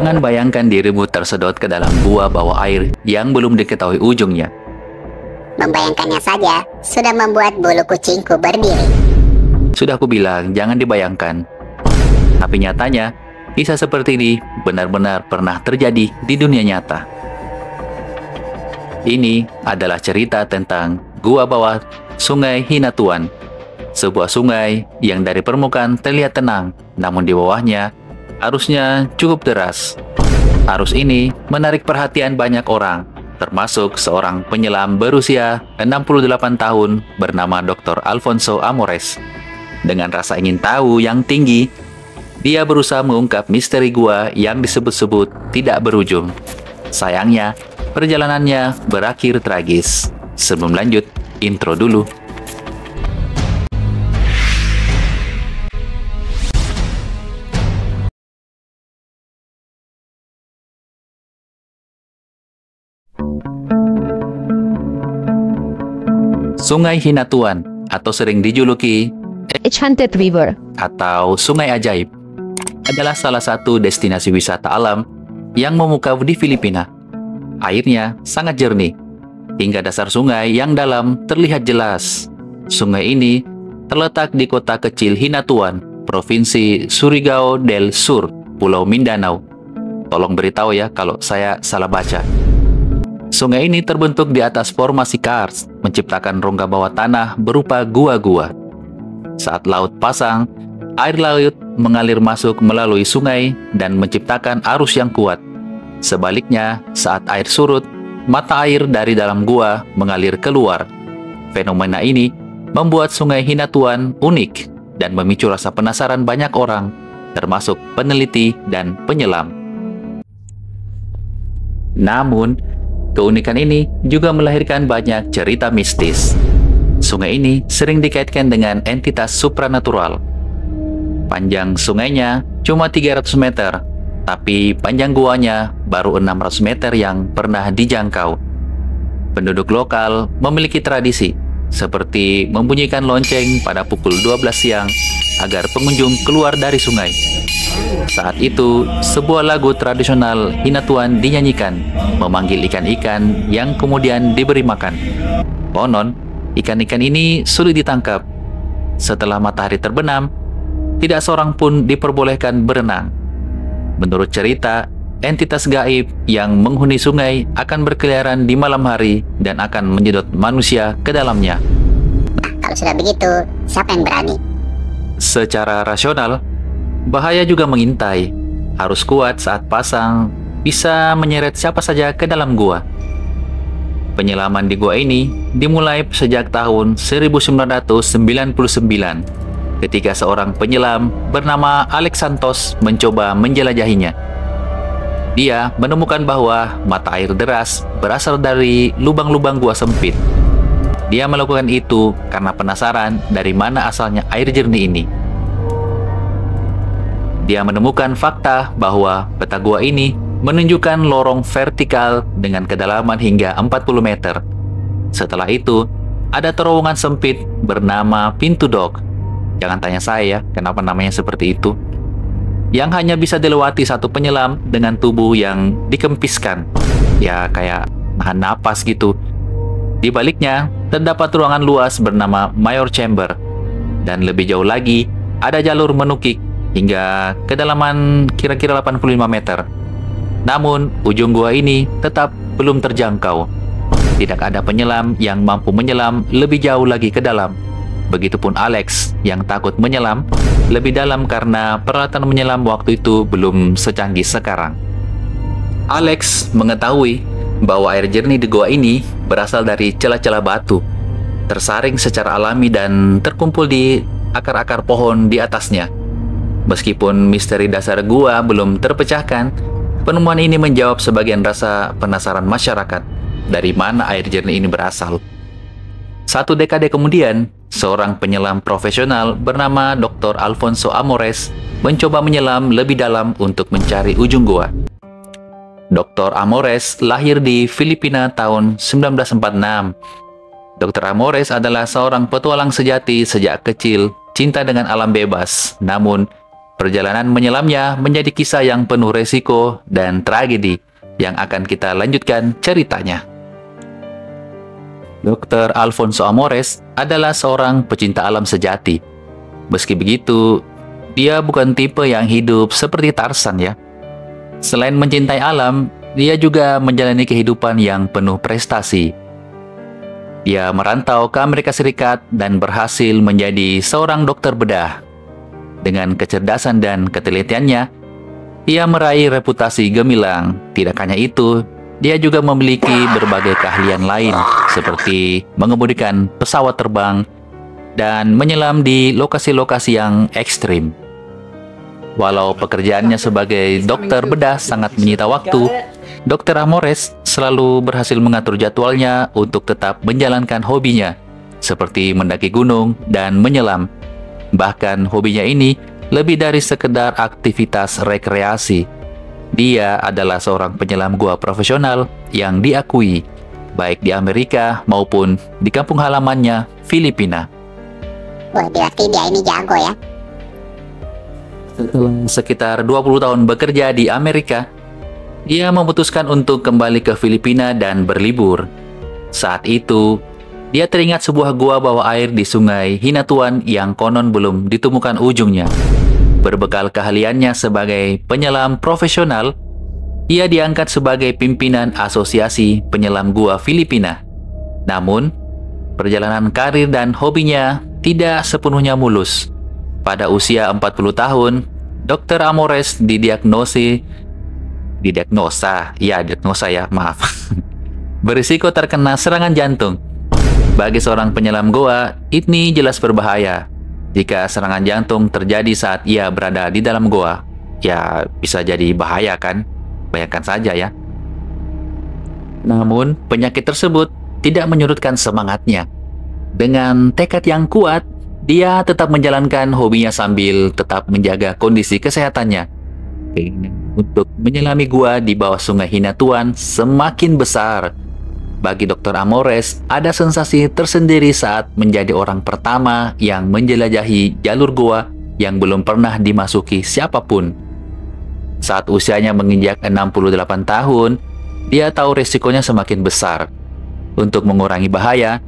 Jangan bayangkan dirimu tersedot ke dalam gua bawah air yang belum diketahui ujungnya. Membayangkannya saja sudah membuat bulu kucingku berdiri. Sudah aku bilang, jangan dibayangkan. Tapi nyatanya, kisah seperti ini benar-benar pernah terjadi di dunia nyata. Ini adalah cerita tentang gua bawah Sungai Hinatuan. Sebuah sungai yang dari permukaan terlihat tenang, namun di bawahnya arusnya cukup deras. Arus ini menarik perhatian banyak orang, termasuk seorang penyelam berusia 68 tahun bernama Dr. Alfonso Amores. Dengan rasa ingin tahu yang tinggi, dia berusaha mengungkap misteri gua yang disebut-sebut tidak berujung. Sayangnya, perjalanannya berakhir tragis. Sebelum lanjut, intro dulu. Sungai Hinatuan atau sering dijuluki Enchanted River atau Sungai Ajaib adalah salah satu destinasi wisata alam yang memukau di Filipina. Airnya sangat jernih, hingga dasar sungai yang dalam terlihat jelas. Sungai ini terletak di kota kecil Hinatuan, Provinsi Surigao del Sur, Pulau Mindanao. Tolong beritahu ya kalau saya salah baca. Sungai ini terbentuk di atas formasi kars, menciptakan rongga bawah tanah berupa gua-gua. Saat laut pasang, air laut mengalir masuk melalui sungai dan menciptakan arus yang kuat. Sebaliknya, saat air surut, mata air dari dalam gua mengalir keluar. Fenomena ini membuat Sungai Hinatuan unik dan memicu rasa penasaran banyak orang, termasuk peneliti dan penyelam. Namun, keunikan ini juga melahirkan banyak cerita mistis. Sungai ini sering dikaitkan dengan entitas supranatural. Panjang sungainya cuma 300 meter, tapi panjang guanya baru 600 meter yang pernah dijangkau. Penduduk lokal memiliki tradisi, seperti membunyikan lonceng pada pukul 12 siang agar pengunjung keluar dari sungai. Saat itu, sebuah lagu tradisional Hinatuan dinyanyikan, memanggil ikan-ikan yang kemudian diberi makan. Konon, ikan-ikan ini sulit ditangkap. Setelah matahari terbenam, tidak seorang pun diperbolehkan berenang. Menurut cerita, entitas gaib yang menghuni sungai akan berkeliaran di malam hari dan akan menyedot manusia ke dalamnya. Kalau sudah begitu, siapa yang berani? Secara rasional, bahaya juga mengintai. Harus kuat saat pasang, bisa menyeret siapa saja ke dalam gua. Penyelaman di gua ini dimulai sejak tahun 1999, ketika seorang penyelam bernama Alex Santos mencoba menjelajahinya. Dia menemukan bahwa mata air deras berasal dari lubang-lubang gua sempit. Dia melakukan itu karena penasaran dari mana asalnya air jernih ini. Dia menemukan fakta bahwa peta gua ini menunjukkan lorong vertikal dengan kedalaman hingga 40 meter. Setelah itu, ada terowongan sempit bernama Pintu Dog. Jangan tanya saya kenapa namanya seperti itu. Yang hanya bisa dilewati satu penyelam dengan tubuh yang dikempiskan. Ya, kayak nahan napas gitu. Di baliknya, terdapat ruangan luas bernama Mayor Chamber. Dan lebih jauh lagi, ada jalur menukik hingga kedalaman kira-kira 85 meter. Namun, ujung gua ini tetap belum terjangkau. Tidak ada penyelam yang mampu menyelam lebih jauh lagi ke dalam. Begitupun Alex yang takut menyelam lebih dalam karena peralatan menyelam waktu itu belum secanggih sekarang. Alex mengetahui bahwa air jernih di gua ini berasal dari celah-celah batu, tersaring secara alami dan terkumpul di akar-akar pohon di atasnya. Meskipun misteri dasar gua belum terpecahkan, penemuan ini menjawab sebagian rasa penasaran masyarakat dari mana air jernih ini berasal. 1 dekade kemudian, seorang penyelam profesional bernama Dr. Alfonso Amores mencoba menyelam lebih dalam untuk mencari ujung gua. Dr. Amores lahir di Filipina tahun 1946. Dr. Amores adalah seorang petualang sejati sejak kecil, cinta dengan alam bebas. Namun, Perjalanan menyelamnya menjadi kisah yang penuh resiko dan tragedi yang akan kita lanjutkan ceritanya. Dr. Alfonso Amores adalah seorang pecinta alam sejati. Meski begitu, dia bukan tipe yang hidup seperti Tarzan ya. Selain mencintai alam, dia juga menjalani kehidupan yang penuh prestasi. Dia merantau ke Amerika Serikat dan berhasil menjadi seorang dokter bedah. Dengan kecerdasan dan ketelitiannya, ia meraih reputasi gemilang. Tidak hanya itu, dia juga memiliki berbagai keahlian lain, seperti mengemudikan pesawat terbang dan menyelam di lokasi-lokasi yang ekstrim. Walau pekerjaannya sebagai dokter bedah sangat menyita waktu, Dr. Amores selalu berhasil mengatur jadwalnya untuk tetap menjalankan hobinya, seperti mendaki gunung dan menyelam. Bahkan hobinya ini lebih dari sekedar aktivitas rekreasi. Dia adalah seorang penyelam gua profesional yang diakui, baik di Amerika maupun di kampung halamannya, Filipina. Wah, berarti dia ini jago ya. Setelah sekitar 20 tahun bekerja di Amerika, dia memutuskan untuk kembali ke Filipina dan berlibur. Saat itu, dia teringat sebuah gua bawah air di sungai Hinatuan yang konon belum ditemukan ujungnya. Berbekal keahliannya sebagai penyelam profesional, ia diangkat sebagai pimpinan Asosiasi Penyelam Gua Filipina. Namun, perjalanan karir dan hobinya tidak sepenuhnya mulus. Pada usia 40 tahun, Dr. Amores didiagnosa ya, maaf. Berisiko terkena serangan jantung. Bagi seorang penyelam goa, ini jelas berbahaya. Jika serangan jantung terjadi saat ia berada di dalam goa, ya bisa jadi bahaya kan? Bayangkan saja ya. Namun, penyakit tersebut tidak menyurutkan semangatnya. Dengan tekad yang kuat, dia tetap menjalankan hobinya sambil tetap menjaga kondisi kesehatannya. Untuk menyelami gua di bawah sungai Hinatuan semakin besar. Bagi Dr. Amores, ada sensasi tersendiri saat menjadi orang pertama yang menjelajahi jalur gua yang belum pernah dimasuki siapapun. Saat usianya menginjak 68 tahun, dia tahu risikonya semakin besar. Untuk mengurangi bahaya,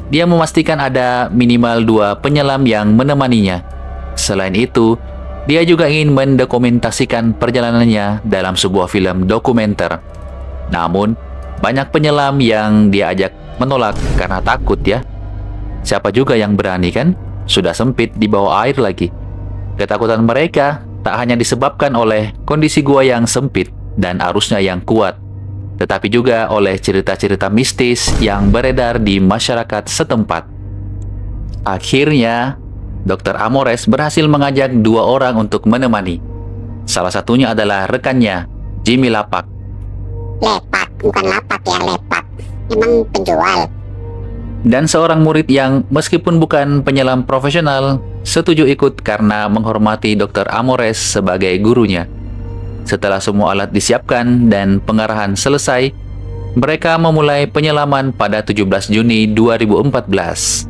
dia memastikan ada minimal 2 penyelam yang menemaninya. Selain itu, dia juga ingin mendokumentasikan perjalanannya dalam sebuah film dokumenter. Namun, banyak penyelam yang dia ajak menolak karena takut ya. Siapa juga yang berani kan? Sudah sempit di bawah air lagi. Ketakutan mereka tak hanya disebabkan oleh kondisi gua yang sempit dan arusnya yang kuat, tetapi juga oleh cerita-cerita mistis yang beredar di masyarakat setempat. Akhirnya, Dr. Amores berhasil mengajak 2 orang untuk menemani. Salah satunya adalah rekannya, Jimmy Lapak. Lepak, bukan lapak ya, lepak. Emang penjual. Dan seorang murid yang meskipun bukan penyelam profesional, setuju ikut karena menghormati Dr. Amores sebagai gurunya. Setelah semua alat disiapkan dan pengarahan selesai, mereka memulai penyelaman pada 17 Juni 2014.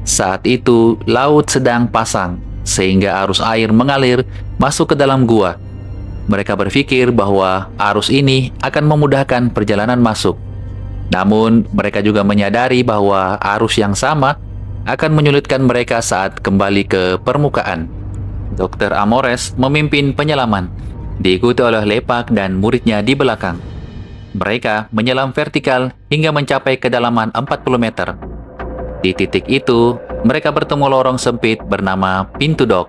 Saat itu, laut sedang pasang, sehingga arus air mengalir masuk ke dalam gua. Mereka berpikir bahwa arus ini akan memudahkan perjalanan masuk. Namun, mereka juga menyadari bahwa arus yang sama akan menyulitkan mereka saat kembali ke permukaan. Dr. Amores memimpin penyelaman, diikuti oleh Lepak dan muridnya di belakang. Mereka menyelam vertikal hingga mencapai kedalaman 40 meter. Di titik itu, mereka bertemu lorong sempit bernama Pintu Dok,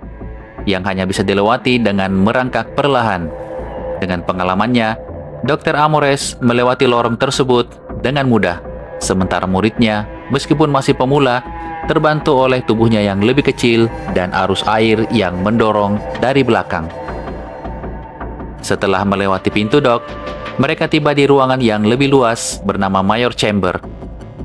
yang hanya bisa dilewati dengan merangkak perlahan. Dengan pengalamannya, Dr. Amores melewati lorong tersebut dengan mudah, sementara muridnya, meskipun masih pemula, terbantu oleh tubuhnya yang lebih kecil dan arus air yang mendorong dari belakang. Setelah melewati Pintu Dok, mereka tiba di ruangan yang lebih luas bernama Mayor Chamber.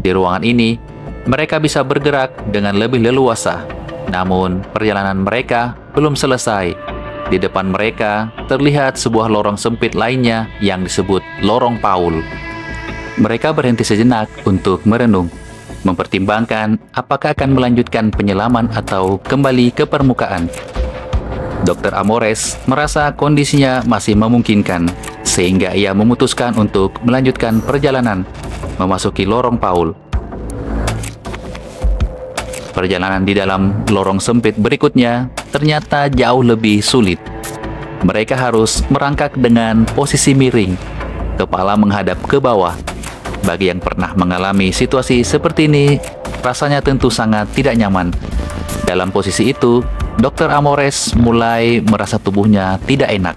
Di ruangan ini, mereka bisa bergerak dengan lebih leluasa. Namun, perjalanan mereka belum selesai. Di depan mereka terlihat sebuah lorong sempit lainnya yang disebut Lorong Paul. Mereka berhenti sejenak untuk merenung, mempertimbangkan apakah akan melanjutkan penyelaman atau kembali ke permukaan. Dr. Amores merasa kondisinya masih memungkinkan, sehingga ia memutuskan untuk melanjutkan perjalanan memasuki lorong Paul. Perjalanan di dalam lorong sempit berikutnya ternyata jauh lebih sulit. Mereka harus merangkak dengan posisi miring, kepala menghadap ke bawah. Bagi yang pernah mengalami situasi seperti ini, rasanya tentu sangat tidak nyaman. Dalam posisi itu, Dr. Amores mulai merasa tubuhnya tidak enak.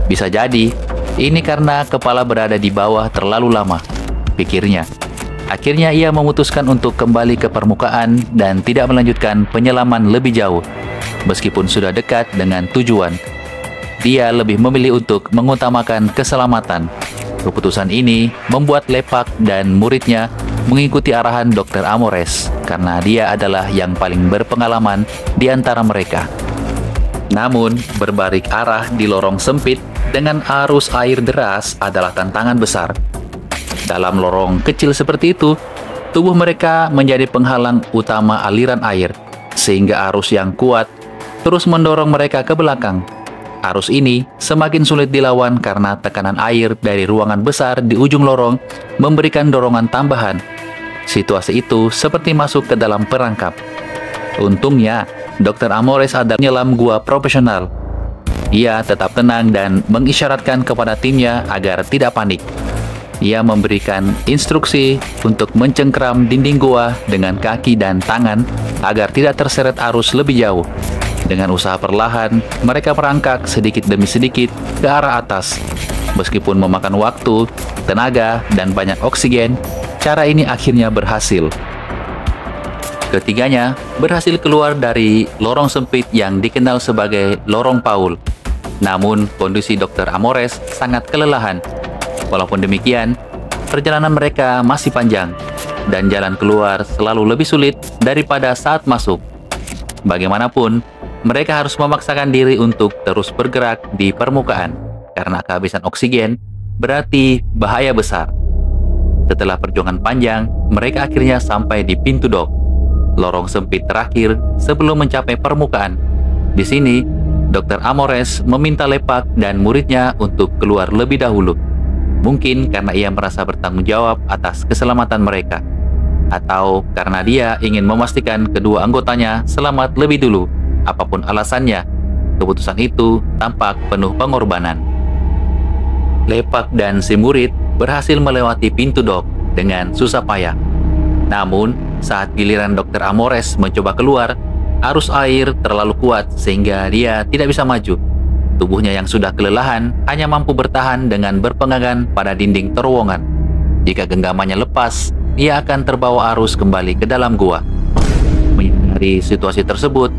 Bisa jadi, ini karena kepala berada di bawah terlalu lama, pikirnya. Akhirnya ia memutuskan untuk kembali ke permukaan dan tidak melanjutkan penyelaman lebih jauh. Meskipun sudah dekat dengan tujuan, dia lebih memilih untuk mengutamakan keselamatan. Keputusan ini membuat Lepak dan muridnya mengikuti arahan Dr. Amores karena dia adalah yang paling berpengalaman di antara mereka. Namun, berbalik arah di lorong sempit dengan arus air deras adalah tantangan besar. Dalam lorong kecil seperti itu, tubuh mereka menjadi penghalang utama aliran air, sehingga arus yang kuat terus mendorong mereka ke belakang. Arus ini semakin sulit dilawan karena tekanan air dari ruangan besar di ujung lorong memberikan dorongan tambahan. Situasi itu seperti masuk ke dalam perangkap. Untungnya, Dr. Amores adalah penyelam gua profesional. Ia tetap tenang dan mengisyaratkan kepada timnya agar tidak panik. Ia memberikan instruksi untuk mencengkram dinding gua dengan kaki dan tangan agar tidak terseret arus lebih jauh. Dengan usaha perlahan, mereka merangkak sedikit demi sedikit ke arah atas. Meskipun memakan waktu, tenaga, dan banyak oksigen, cara ini akhirnya berhasil. Ketiganya berhasil keluar dari lorong sempit yang dikenal sebagai lorong Paul. Namun, kondisi Dr. Amores sangat kelelahan. Walaupun demikian, perjalanan mereka masih panjang, dan jalan keluar selalu lebih sulit daripada saat masuk. Bagaimanapun, mereka harus memaksakan diri untuk terus bergerak di permukaan, karena kehabisan oksigen berarti bahaya besar. Setelah perjuangan panjang, mereka akhirnya sampai di pintu dok, lorong sempit terakhir sebelum mencapai permukaan. Di sini, Dr. Amores meminta Lepak dan muridnya untuk keluar lebih dahulu. Mungkin karena ia merasa bertanggung jawab atas keselamatan mereka, atau karena dia ingin memastikan kedua anggotanya selamat lebih dulu. Apapun alasannya, keputusan itu tampak penuh pengorbanan. Lepak dan si murid berhasil melewati pintu dok dengan susah payah. Namun, saat giliran Dr. Amores mencoba keluar, arus air terlalu kuat sehingga dia tidak bisa maju. Tubuhnya yang sudah kelelahan hanya mampu bertahan dengan berpegangan pada dinding terowongan. Jika genggamannya lepas, ia akan terbawa arus kembali ke dalam gua. Menyadari situasi tersebut,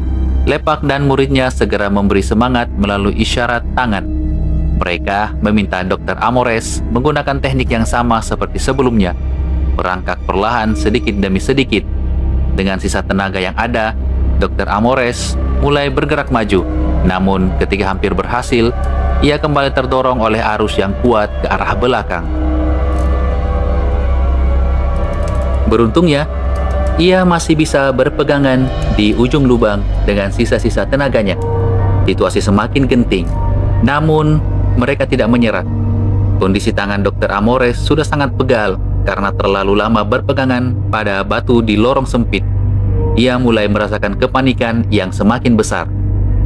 Lepak dan muridnya segera memberi semangat melalui isyarat tangan. Mereka meminta Dr. Amores menggunakan teknik yang sama seperti sebelumnya, merangkak perlahan sedikit demi sedikit. Dengan sisa tenaga yang ada, Dr. Amores mulai bergerak maju. Namun ketika hampir berhasil, ia kembali terdorong oleh arus yang kuat ke arah belakang. Beruntungnya, ia masih bisa berpegangan di ujung lubang dengan sisa-sisa tenaganya. Situasi semakin genting, namun mereka tidak menyerah. Kondisi tangan Dr. Amores sudah sangat pegal karena terlalu lama berpegangan pada batu di lorong sempit. Ia mulai merasakan kepanikan yang semakin besar.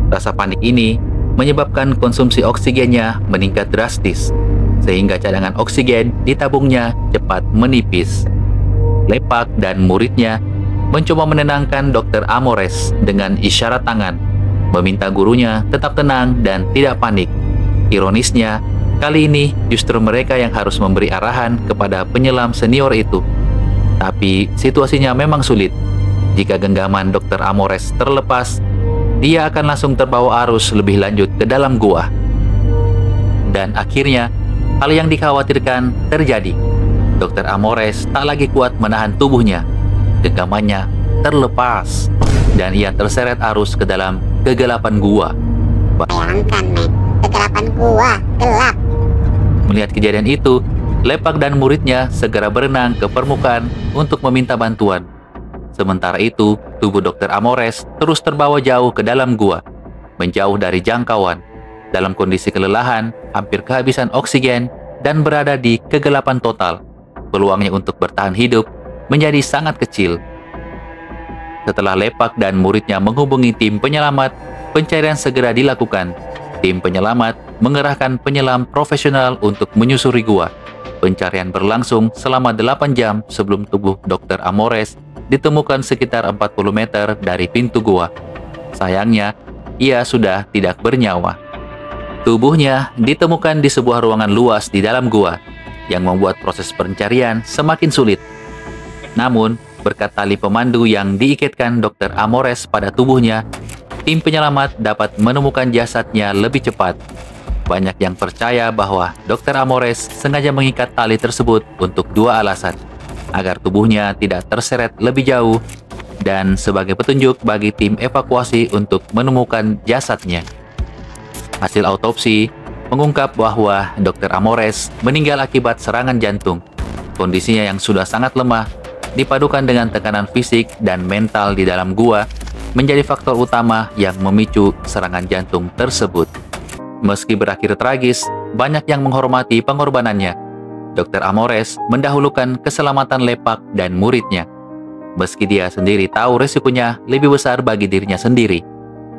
Rasa panik ini menyebabkan konsumsi oksigennya meningkat drastis, sehingga cadangan oksigen di tabungnya cepat menipis. Lepak dan muridnya mencoba menenangkan Dr. Amores dengan isyarat tangan, meminta gurunya tetap tenang dan tidak panik. Ironisnya, kali ini justru mereka yang harus memberi arahan kepada penyelam senior itu. Tapi situasinya memang sulit. Jika genggaman Dr. Amores terlepas, dia akan langsung terbawa arus lebih lanjut ke dalam gua. Dan akhirnya, hal yang dikhawatirkan terjadi. Dr. Amores tak lagi kuat menahan tubuhnya. Genggamannya terlepas, dan ia terseret arus ke dalam kegelapan gua. Bayangkan, men, kegelapan gua, gelap. Melihat kejadian itu, Lepak dan muridnya segera berenang ke permukaan untuk meminta bantuan. Sementara itu, tubuh Dr. Amores terus terbawa jauh ke dalam gua, menjauh dari jangkauan, dalam kondisi kelelahan, hampir kehabisan oksigen, dan berada di kegelapan total. Peluangnya untuk bertahan hidup menjadi sangat kecil. Setelah Lepak dan muridnya menghubungi tim penyelamat, pencarian segera dilakukan. Tim penyelamat mengerahkan penyelam profesional untuk menyusuri gua. Pencarian berlangsung selama 8 jam sebelum tubuh Dr. Amores ditemukan sekitar 40 meter dari pintu gua. Sayangnya, ia sudah tidak bernyawa. Tubuhnya ditemukan di sebuah ruangan luas di dalam gua, yang membuat proses pencarian semakin sulit. Namun, berkat tali pemandu yang diikatkan Dr. Amores pada tubuhnya, tim penyelamat dapat menemukan jasadnya lebih cepat. Banyak yang percaya bahwa Dr. Amores sengaja mengikat tali tersebut untuk 2 alasan, agar tubuhnya tidak terseret lebih jauh dan sebagai petunjuk bagi tim evakuasi untuk menemukan jasadnya. Hasil autopsi mengungkap bahwa Dr. Amores meninggal akibat serangan jantung. Kondisinya yang sudah sangat lemah, dipadukan dengan tekanan fisik dan mental di dalam gua, menjadi faktor utama yang memicu serangan jantung tersebut. Meski berakhir tragis, banyak yang menghormati pengorbanannya. Dr. Amores mendahulukan keselamatan Lepak dan muridnya. Meski dia sendiri tahu resikonya lebih besar bagi dirinya sendiri.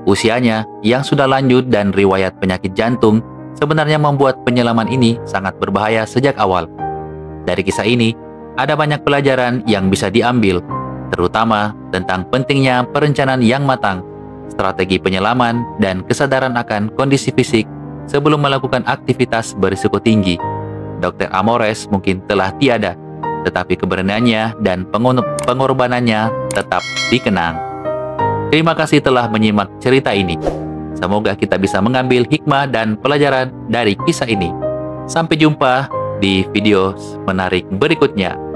Usianya yang sudah lanjut dan riwayat penyakit jantung sebenarnya membuat penyelaman ini sangat berbahaya sejak awal. Dari kisah ini, ada banyak pelajaran yang bisa diambil, terutama tentang pentingnya perencanaan yang matang, strategi penyelaman, dan kesadaran akan kondisi fisik sebelum melakukan aktivitas berisiko tinggi. Dr. Amores mungkin telah tiada, tetapi keberaniannya dan pengorbanannya tetap dikenang. Terima kasih telah menyimak cerita ini. Semoga kita bisa mengambil hikmah dan pelajaran dari kisah ini. Sampai jumpa di video menarik berikutnya.